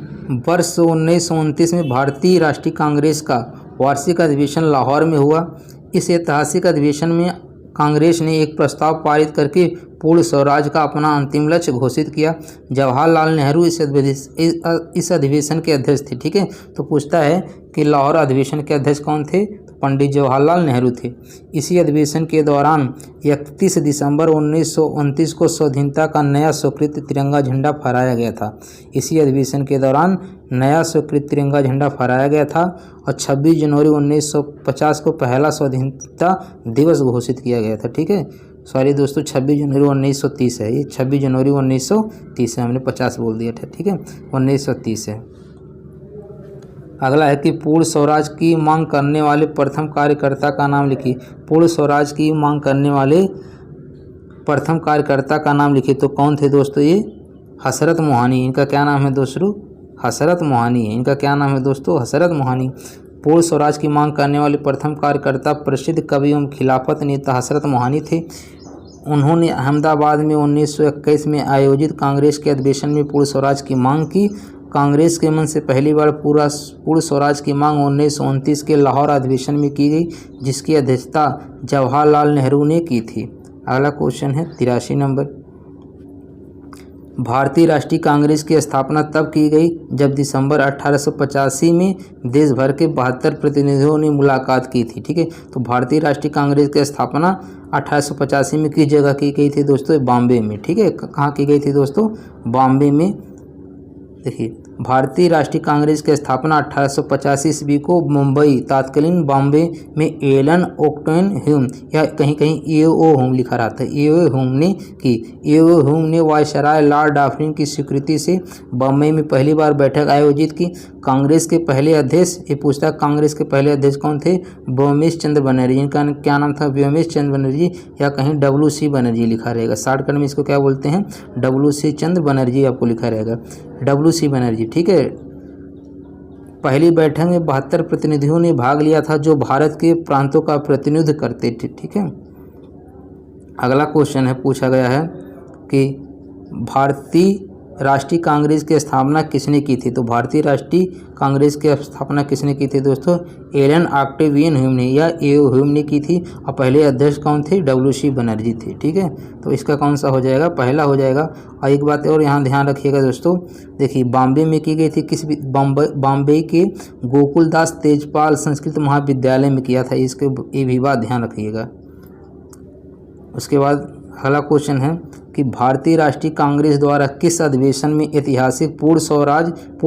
वर्ष 1929 में भारतीय राष्ट्रीय कांग्रेस का वार्षिक अधिवेशन लाहौर में हुआ। इस ऐतिहासिक अधिवेशन में कांग्रेस ने एक प्रस्ताव पारित करके पूर्ण स्वराज का अपना अंतिम लक्ष्य घोषित किया। जवाहरलाल नेहरू इस अधिवेशन के अध्यक्ष थे। ठीक है, तो पूछता है कि लाहौर अधिवेशन के अध्यक्ष कौन थे? तो पंडित जवाहरलाल नेहरू थे। इसी अधिवेशन के दौरान 31 दिसंबर 1929 को स्वाधीनता का नया स्वीकृत तिरंगा झंडा फहराया गया था। इसी अधिवेशन के दौरान नया स्वीकृत तिरंगा झंडा फहराया गया था और 26 जनवरी 1950 को पहला स्वाधीनता दिवस घोषित किया गया था। ठीक है, सॉरी दोस्तों, 26 जनवरी 1930 है, ये 26 जनवरी 1930 है, हमने 50 बोल दिया था। ठीक है, 1930 है। अगला है कि पूर्ण स्वराज की मांग करने वाले प्रथम कार्यकर्ता का नाम लिखिए। पूर्ण स्वराज की मांग करने वाले प्रथम कार्यकर्ता का नाम लिखिए। तो कौन थे दोस्तों? ये हसरत मोहानी। इनका क्या नाम है दोस्तों? हसरत मोहानी है। इनका क्या नाम है दोस्तों? हसरत मोहानी। पूर्ण स्वराज की मांग करने वाले प्रथम कार्यकर्ता प्रसिद्ध कवि एवं खिलाफत नेता हसरत मोहानी थे। उन्होंने अहमदाबाद में 1921 में आयोजित कांग्रेस के अधिवेशन में पूर्ण स्वराज की मांग की। कांग्रेस के मन से पहली बार पूर्ण स्वराज की मांग 1929 के लाहौर अधिवेशन में की गई, जिसकी अध्यक्षता जवाहरलाल नेहरू ने की थी। अगला क्वेश्चन है 83 नंबर। भारतीय राष्ट्रीय कांग्रेस की स्थापना तब की गई जब दिसंबर 1885 में देश भर के 72 प्रतिनिधियों ने मुलाकात की थी। ठीक है, तो भारतीय राष्ट्रीय कांग्रेस की स्थापना 1885 में किस जगह की गई थी दोस्तों? बॉम्बे में। ठीक है, कहाँ की गई थी दोस्तों? बॉम्बे में। देखिए, भारतीय राष्ट्रीय कांग्रेस की स्थापना 1885 ईस्वी को मुंबई तत्कालीन बॉम्बे में एलन ओक्टेन ह्यूम या कहीं कहीं ए.ओ. ह्यूम लिखा रहता है, ए.ओ. ह्यूम ने की। ए.ओ. ह्यूम ने वायसराय लॉर्ड डाफरिन की स्वीकृति से बॉम्बे में पहली बार बैठक आयोजित की। कांग्रेस के पहले अध्यक्ष, ये पूछता है कांग्रेस के पहले अध्यक्ष कौन थे? व्योमेश चंद्र बनर्जी। इनका क्या नाम था? व्योमेश चंद्र बनर्जी या कहीं W.C. बनर्जी लिखा रहेगा। शॉर्टकट में इसको क्या बोलते हैं? W.C. चंद्र बनर्जी आपको लिखा रहेगा, W.C. बनर्जी। ठीक है, पहली बैठक में 72 प्रतिनिधियों ने भाग लिया था जो भारत के प्रांतों का प्रतिनिधित्व करते थे। ठीक है, अगला क्वेश्चन है, पूछा गया है कि भारतीय राष्ट्रीय कांग्रेस की स्थापना किसने की थी? तो भारतीय राष्ट्रीय कांग्रेस की स्थापना किसने की थी दोस्तों? एलन ऑक्टेवियन ह्यूम ने या ए.ओ. ह्यूम ने की थी और पहले अध्यक्ष कौन थे? W.C. बनर्जी थे। ठीक है, तो इसका कौन सा हो जाएगा? पहला हो जाएगा। और एक बात और यहाँ ध्यान रखिएगा दोस्तों, देखिए बॉम्बे में की गई थी, किस बॉम्बे के गोकुलदास तेजपाल संस्कृत महाविद्यालय में किया था। इसके ये भी बात ध्यान रखिएगा। उसके बाद अगला क्वेश्चन है कि भारतीय राष्ट्रीय कांग्रेस द्वारा किस अधिवेशन में ऐतिहासिक पूर्ण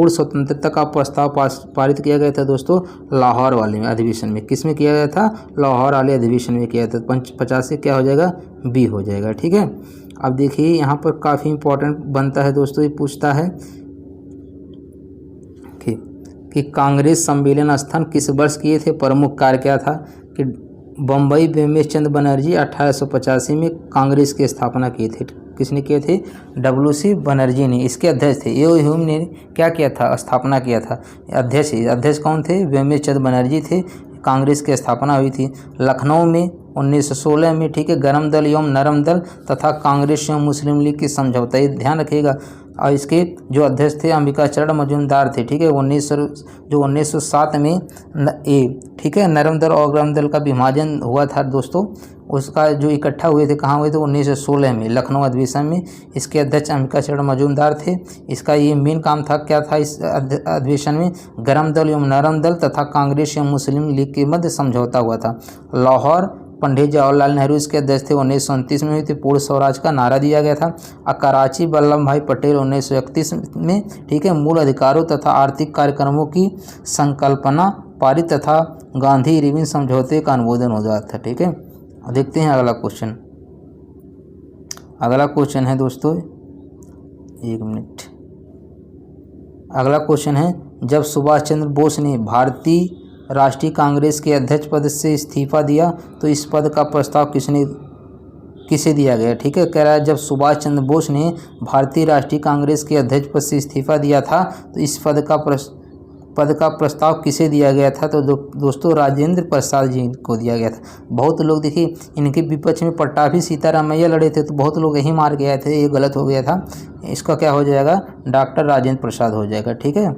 स्वतंत्रता का प्रस्ताव पारित किया गया था दोस्तों? लाहौर वाले अधिवेशन में। किस में किया गया था? लाहौर वाले अधिवेशन में किया था। 50 से क्या हो जाएगा? बी हो जाएगा। ठीक है, अब देखिए यहाँ पर काफ़ी इंपॉर्टेंट बनता है दोस्तों, ये पूछता है कि कांग्रेस सम्मेलन स्थान किस वर्ष किए थे? प्रमुख कार्य क्या था? कि बम्बई व्योमेश चंद्र बनर्जी 1885 में कांग्रेस की स्थापना किए थे। किसने किए थे? W.C. बनर्जी ने। इसके अध्यक्ष थे ए.ओ. ह्यूम ने क्या किया था? स्थापना किया था। अध्यक्ष कौन थे? व्योमेश चंद्र बनर्जी थे। कांग्रेस की स्थापना हुई थी लखनऊ में 1916 में। ठीक है, गरम दल एवं नरम दल तथा कांग्रेस एवं मुस्लिम लीग की समझौता, ये ध्यान रखिएगा। और इसके जो अध्यक्ष थे अंबिका चरण मजूमदार थे। ठीक है, 1907 में ठीक है, नरम दल और गरम दल का विभाजन हुआ था दोस्तों। उसका जो इकट्ठा हुए थे, कहाँ हुए थे? 1916 में लखनऊ अधिवेशन में। इसके अध्यक्ष अंबिका चरण मजूमदार थे। इसका ये मेन काम था, क्या था इस अधिवेशन में? गरम दल एवं नरम दल तथा कांग्रेस एवं मुस्लिम लीग के मध्य समझौता हुआ था। लाहौर पंडित जवाहरलाल नेहरू इसके अध्यक्ष थे, 1929 में हुई थी। पूर्ण स्वराज का नारा दिया गया था। और कराची वल्लभ भाई पटेल 1931 में। ठीक है, मूल अधिकारों तथा आर्थिक कार्यक्रमों की संकल्पना पारित तथा गांधी इरविन समझौते का अनुमोदन हो जाता था। ठीक है, देखते हैं अगला क्वेश्चन। अगला क्वेश्चन है दोस्तों, एक मिनट। अगला क्वेश्चन है, जब सुभाष चंद्र बोस ने भारतीय राष्ट्रीय कांग्रेस के अध्यक्ष पद से इस्तीफा दिया तो इस पद का प्रस्ताव किसे दिया गया? ठीक है, कह रहा है जब सुभाष चंद्र बोस ने भारतीय राष्ट्रीय कांग्रेस के अध्यक्ष पद से इस्तीफा दिया था तो इस पद का प्रस्ताव किसे दिया गया था? तो दोस्तों राजेंद्र प्रसाद जी को दिया गया था। बहुत लोग देखिए इनके विपक्ष में पट्टाभी सीतारामैया लड़े थे, तो बहुत लोग यही मार गए थे, ये गलत हो गया था। इसका क्या हो जाएगा? डॉक्टर राजेंद्र प्रसाद हो जाएगा। ठीक है,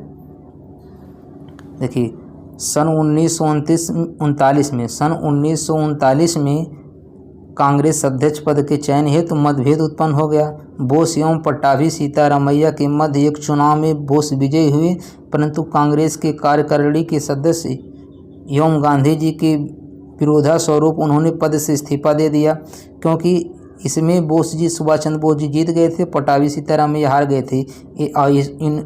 देखिए सन 1939 में कांग्रेस अध्यक्ष पद के चयन हेतु मतभेद उत्पन्न हो गया। बोस एवं पट्टाभी सीतारामैया के मध्य एक चुनाव में बोस विजयी हुए, परंतु कांग्रेस के कार्यकारिणी के सदस्य एवं गांधी जी के विरोधास्वरूप उन्होंने पद से इस्तीफा दे दिया, क्योंकि इसमें बोस जी, सुभाष चंद्र बोस जी जीत गए थे, पटाभी सीताराम ये हार गए थे।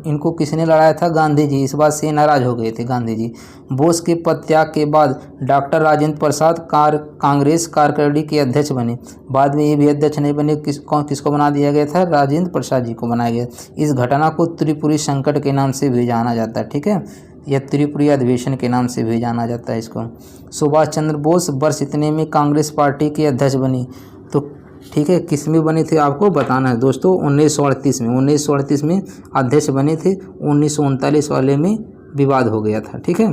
इनको किसने लड़ाया था? गांधी जी। इस बात से नाराज हो गए थे गांधी जी। बोस के पद त्याग के बाद डॉक्टर राजेंद्र प्रसाद कांग्रेस कार्यकारिणी के अध्यक्ष बने। बाद में ये भी अध्यक्ष नहीं बने, किसको बना दिया गया था? राजेंद्र प्रसाद जी को बनाया गया। इस घटना को त्रिपुरी संकट के नाम से भी जाना जाता है, ठीक है, या त्रिपुरी अधिवेशन के नाम से भी जाना जाता है इसको। सुभाष चंद्र बोस वर्ष इतने में कांग्रेस पार्टी के अध्यक्ष बनी, तो ठीक है, किस में बने थे आपको बताना है दोस्तों? 1938 में। 1938 में अध्यक्ष बने थे, 1939 वाले में विवाद हो गया था, ठीक है।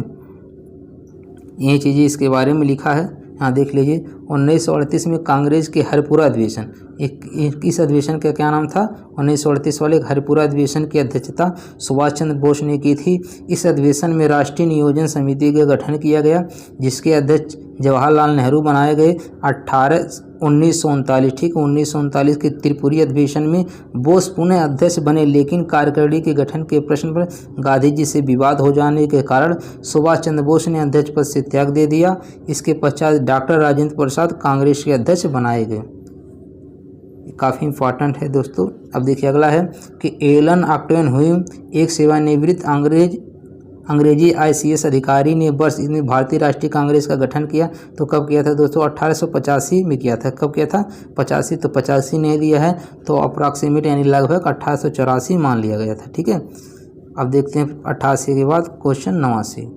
ये चीज़ें इसके बारे में लिखा है, यहाँ देख लीजिए। 1938 में कांग्रेस के हरिपुरा अधिवेशन, इस अधिवेशन का क्या नाम था? 1938 वाले हरिपुरा अधिवेशन की अध्यक्षता सुभाष चंद्र बोस ने की थी। इस अधिवेशन में राष्ट्रीय नियोजन समिति का गठन किया गया, जिसके अध्यक्ष जवाहरलाल नेहरू बनाए गए। 1939, ठीक, 1939 के त्रिपुरी अधिवेशन में बोस पुनः अध्यक्ष बने, लेकिन कार्यकारिणी के गठन के प्रश्न पर गांधी जी से विवाद हो जाने के कारण सुभाष चंद्र बोस ने अध्यक्ष पद से त्याग दे दिया। इसके पश्चात डॉक्टर राजेंद्र प्रसाद कांग्रेस के अध्यक्ष बनाए गए। काफ़ी इंपॉर्टेंट है दोस्तों। अब देखिए अगला है कि एलन ऑक्टेवियन ह्यूम, एक सेवानिवृत्त अंग्रेजी ICS अधिकारी ने वर्ष इसमें भारतीय राष्ट्रीय कांग्रेस का गठन किया। तो कब किया था दोस्तों? 1885 में किया था। कब किया था? 85। तो 85 नहीं दिया है, तो अप्रॉक्सीमेट यानी लगभग 1884 मान लिया गया था, ठीक है। अब देखते हैं 88 के बाद क्वेश्चन 89।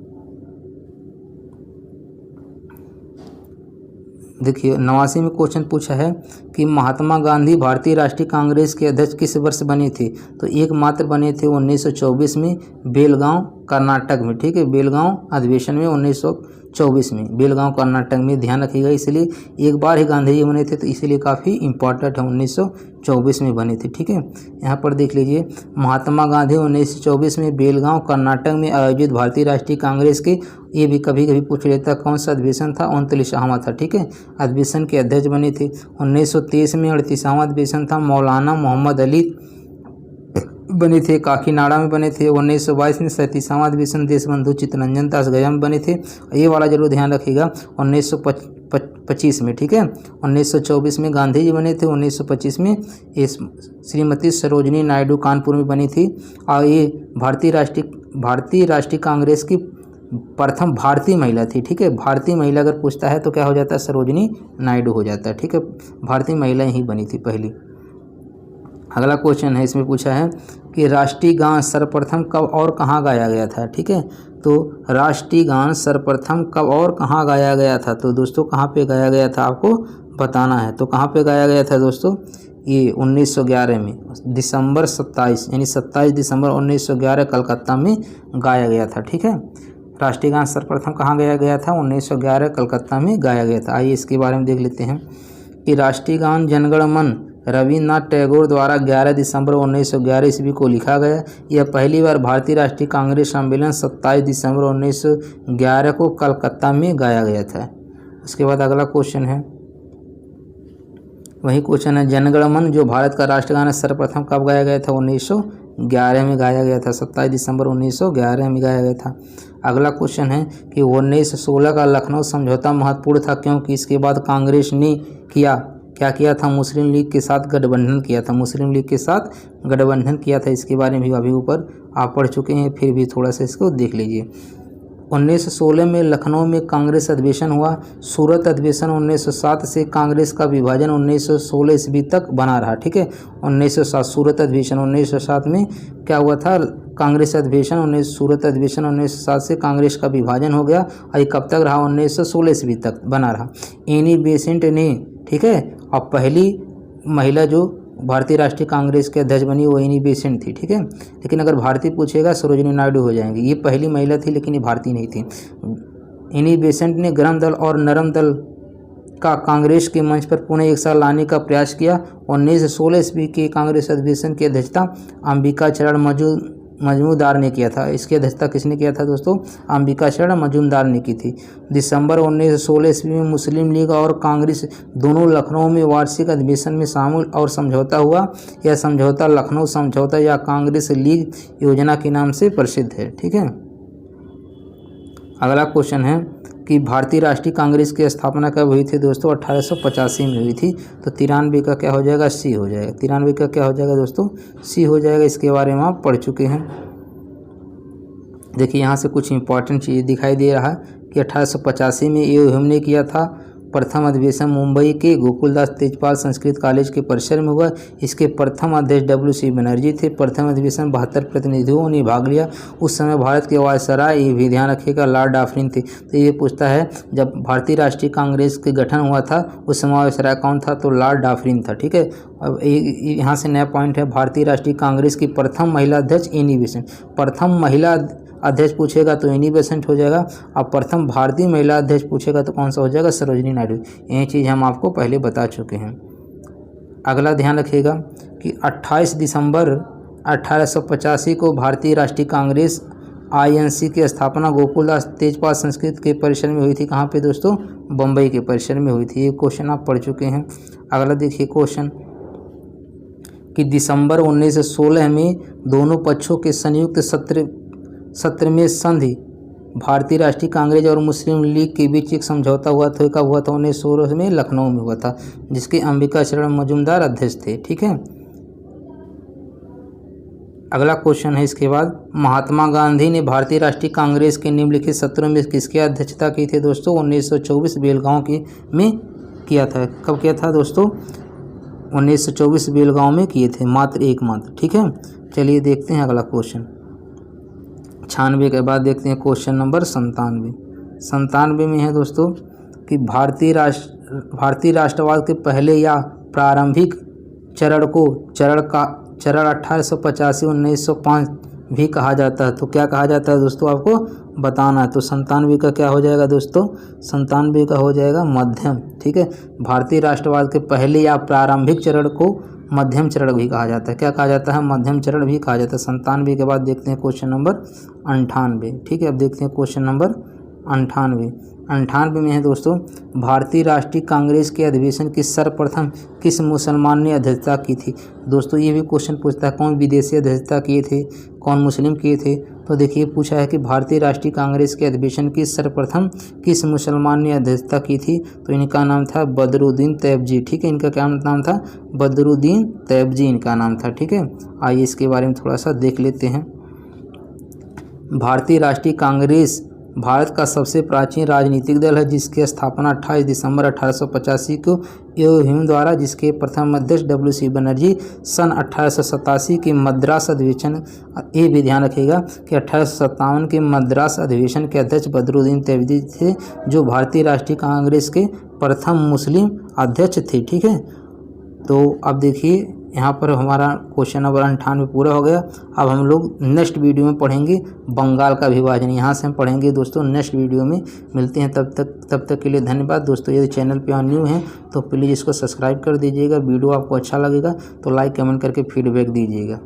देखिए 89 में क्वेश्चन पूछा है कि महात्मा गांधी भारतीय राष्ट्रीय कांग्रेस के अध्यक्ष किस वर्ष बने थे? तो एकमात्र बने थे 1924 में, बेलगांव कर्नाटक में, ठीक है, बेलगांव अधिवेशन में 1924 में, बेलगांव कर्नाटक में, ध्यान रखिएगा। इसलिए एक बार ही गांधी जी बने थे, तो इसीलिए काफ़ी इंपॉर्टेंट है, 1924 में बने थे, ठीक है। यहाँ पर देख लीजिए, महात्मा गांधी 1924 में बेलगांव कर्नाटक में आयोजित भारतीय राष्ट्रीय कांग्रेस के, ये भी कभी कभी पूछ लेता कौन सा अधिवेशन था? 39वां था, ठीक है, अधिवेशन के अध्यक्ष बने थे। 1923 में 38वां अधिवेशन था, मौलाना मोहम्मद अली बने थे, काकीनाडा में बने थे। 1922 में 37वां अधिवेशन देशबंधु चित्तरंजन दास गया में बने थे। ये वाला जरूर ध्यान रखिएगा, 1925 में, ठीक है। 1924 में गांधी जी बने थे, 1925 में श्रीमती सरोजिनी नायडू कानपुर में बनी थी। और ये भारतीय राष्ट्रीय कांग्रेस की प्रथम भारतीय महिला थी, ठीक है। भारतीय महिला अगर पूछता है तो क्या हो जाता है? सरोजिनी नायडू हो जाता है, ठीक है। भारतीय महिला ही बनी थी पहली। अगला क्वेश्चन है, इसमें पूछा है कि राष्ट्रीय गान सर्वप्रथम कब और कहाँ गाया गया था, ठीक है। तो राष्ट्रीय गान सर्वप्रथम कब और कहाँ गाया गया था? तो दोस्तों कहाँ पे गाया गया था आपको बताना है। तो कहाँ पे गाया गया था दोस्तों? ये 1911 में, दिसंबर 27 यानी 27 दिसंबर 1911 कलकत्ता में गाया गया था, ठीक है। राष्ट्रीय गान सर्वप्रथम कहाँ गाया गया था? 1911 कलकत्ता में गाया गया था। आइए इसके बारे में देख लेते हैं कि राष्ट्रीय गान जनगण मन रविन्द्रनाथ टैगोर द्वारा 11 दिसंबर 1911 ईस्वी को लिखा गया। यह पहली बार भारतीय राष्ट्रीय कांग्रेस सम्मेलन 27 दिसंबर 1911 को कलकत्ता में गाया गया था। उसके बाद अगला क्वेश्चन है, वही क्वेश्चन है, जनगण मन जो भारत का राष्ट्रगान है सर्वप्रथम कब गाया गया था? 1911 में गाया गया था, 27 दिसंबर 1911 में गाया गया था। अगला क्वेश्चन है कि 1916 का लखनऊ समझौता महत्वपूर्ण था क्योंकि इसके बाद कांग्रेस ने क्या किया था? मुस्लिम लीग के साथ गठबंधन किया था, मुस्लिम लीग के साथ गठबंधन किया था। इसके बारे में भी अभी ऊपर आप पढ़ चुके हैं, फिर भी थोड़ा सा इसको देख लीजिए। 1916 में लखनऊ में कांग्रेस अधिवेशन हुआ। सूरत अधिवेशन 1907 से कांग्रेस का विभाजन 1916 ईस्वी तक बना रहा, ठीक है। 1907 सूरत अधिवेशन 1907 में क्या हुआ था? कांग्रेस अधिवेशन सूरत अधिवेशन 1907 से कांग्रेस का विभाजन हो गया और ये कब तक रहा? 1916 ईस्वी तक बना रहा। एनी बेसेंट ने, ठीक है, और पहली महिला जो भारतीय राष्ट्रीय कांग्रेस के अध्यक्ष बनी वो एनी बेसेंट थी, ठीक है। लेकिन अगर भारतीय पूछेगा सरोजिनी नायडू हो जाएंगे। ये पहली महिला थी लेकिन ये भारतीय नहीं थी। एनी बेसेंट ने गरम दल और नरम दल का कांग्रेस के मंच पर पुनः एक साथ लाने का प्रयास किया। 1916 ईस्वी के कांग्रेस अधिवेशन की अध्यक्षता अंबिका चरण मजूमदार ने किया था। इसकी अध्यक्षता किसने किया था दोस्तों? अंबिका चरण मजूमदार ने की थी। दिसंबर 1916 ईस्वी में मुस्लिम लीग और कांग्रेस दोनों लखनऊ में वार्षिक अधिवेशन में शामिल और समझौता हुआ। यह समझौता लखनऊ समझौता या कांग्रेस लीग योजना के नाम से प्रसिद्ध है, ठीक है। अगला क्वेश्चन है कि भारतीय राष्ट्रीय कांग्रेस की स्थापना कब हुई थी दोस्तों? 1885 में हुई थी। तो 93 का क्या हो जाएगा? सी हो जाएगा। 93 का क्या हो जाएगा दोस्तों? सी हो जाएगा। इसके बारे में आप पढ़ चुके हैं। देखिए यहाँ से कुछ इंपॉर्टेंट चीज़ दिखाई दे रहा है कि 1885 में ये हमने किया था। प्रथम अधिवेशन मुंबई के गोकुलदास तेजपाल संस्कृत कॉलेज के परिसर में हुआ। इसके प्रथम अध्यक्ष डब्ल्यू.सी. बनर्जी थे। प्रथम अधिवेशन 72 प्रतिनिधियों ने भाग लिया। उस समय भारत के वायसराय, ये भी ध्यान रखिएगा, लॉर्ड डाफरिन थे। तो ये पूछता है जब भारतीय राष्ट्रीय कांग्रेस के गठन हुआ था उस समय वायसराय कौन था? तो लॉर्ड डाफरिन था। ठीक है। अब यहाँ से नया पॉइंट है, भारतीय राष्ट्रीय कांग्रेस की प्रथम महिला अध्यक्ष एनी बेसेंट। प्रथम महिला अध्यक्ष पूछेगा तो एनी बेसेंट हो जाएगा। अब प्रथम भारतीय महिला अध्यक्ष पूछेगा तो कौन सा हो जाएगा? सरोजिनी नायडू। ये चीज़ हम आपको पहले बता चुके हैं। अगला ध्यान रखिएगा कि 28 दिसंबर 1885 को भारतीय राष्ट्रीय कांग्रेस INC की स्थापना गोकुलदास तेजपाल संस्कृत के परिसर में हुई थी। कहाँ पे दोस्तों? बम्बई के परिसर में हुई थी। ये क्वेश्चन आप पढ़ चुके हैं। अगला देखिए क्वेश्चन कि दिसंबर 1916 में दोनों पक्षों के संयुक्त सत्र में संधि भारतीय राष्ट्रीय कांग्रेस और मुस्लिम लीग के बीच एक समझौता हुआ था। कब हुआ था? 1916 में लखनऊ में हुआ था, जिसके अंबिका चरण मजूमदार अध्यक्ष थे। ठीक है। अगला क्वेश्चन है इसके बाद, महात्मा गांधी ने भारतीय राष्ट्रीय कांग्रेस के निम्नलिखित सत्रों में किसकी अध्यक्षता की थी दोस्तों? 1924 बेलगांव में किया था। कब किया था दोस्तों? 1924 बेलगांव में किए थे, मात्र एकमात्र। ठीक है। चलिए देखते हैं अगला क्वेश्चन। 96 के बाद देखते हैं क्वेश्चन नंबर 97 में है दोस्तों कि भारतीय राष्ट्रवाद के पहले या प्रारंभिक चरण को चरण 1885-1905 भी कहा जाता है। तो क्या कहा जाता है दोस्तों? आपको बताना है। तो 97 का क्या हो जाएगा दोस्तों? 97 का हो जाएगा मध्यम। ठीक है। भारतीय राष्ट्रवाद के पहले या प्रारंभिक चरण को मध्यम चरण भी कहा जाता है। क्या कहा जाता है? मध्यम चरण भी कहा जाता है। 97 के बाद देखते हैं क्वेश्चन नंबर 98। ठीक है। अब देखते हैं क्वेश्चन नंबर 98 में है दोस्तों, भारतीय राष्ट्रीय कांग्रेस के अधिवेशन की सर्वप्रथम किस मुसलमान ने अध्यक्षता की थी? दोस्तों ये भी क्वेश्चन पूछता है कौन विदेशी अध्यक्षता किए थे, कौन मुस्लिम किए थे। तो देखिए पूछा है कि भारतीय राष्ट्रीय कांग्रेस के अधिवेशन की सर्वप्रथम किस मुसलमान ने अध्यक्षता की थी? तो इनका नाम था बदरुद्दीन तैयबजी। ठीक है। इनका क्या नाम था? बदरुद्दीन तैयबजी इनका नाम था। ठीक है। आइए इसके बारे में थोड़ा सा देख लेते हैं। भारतीय राष्ट्रीय कांग्रेस भारत का सबसे प्राचीन राजनीतिक दल है, जिसकी स्थापना 28 दिसंबर 1885 को ह्यूम द्वारा, जिसके प्रथम अध्यक्ष डब्ल्यू.सी. बनर्जी सन 1887 के मद्रास अधिवेशन, ये भी ध्यान रखिएगा कि 1857 के मद्रास अधिवेशन के अध्यक्ष बदरुद्दीन तैयबजी थे, जो भारतीय राष्ट्रीय कांग्रेस के प्रथम मुस्लिम अध्यक्ष थे। ठीक है। तो अब देखिए यहाँ पर हमारा क्वेश्चन नंबर 98 पूरा हो गया। अब हम लोग नेक्स्ट वीडियो में पढ़ेंगे बंगाल का विभाजन। यहाँ से हम पढ़ेंगे दोस्तों नेक्स्ट वीडियो में। मिलते हैं तब तक के लिए धन्यवाद दोस्तों। यदि चैनल पे न्यू हैं तो प्लीज़ इसको सब्सक्राइब कर दीजिएगा। वीडियो आपको अच्छा लगेगा तो लाइक कमेंट करके फीडबैक दीजिएगा।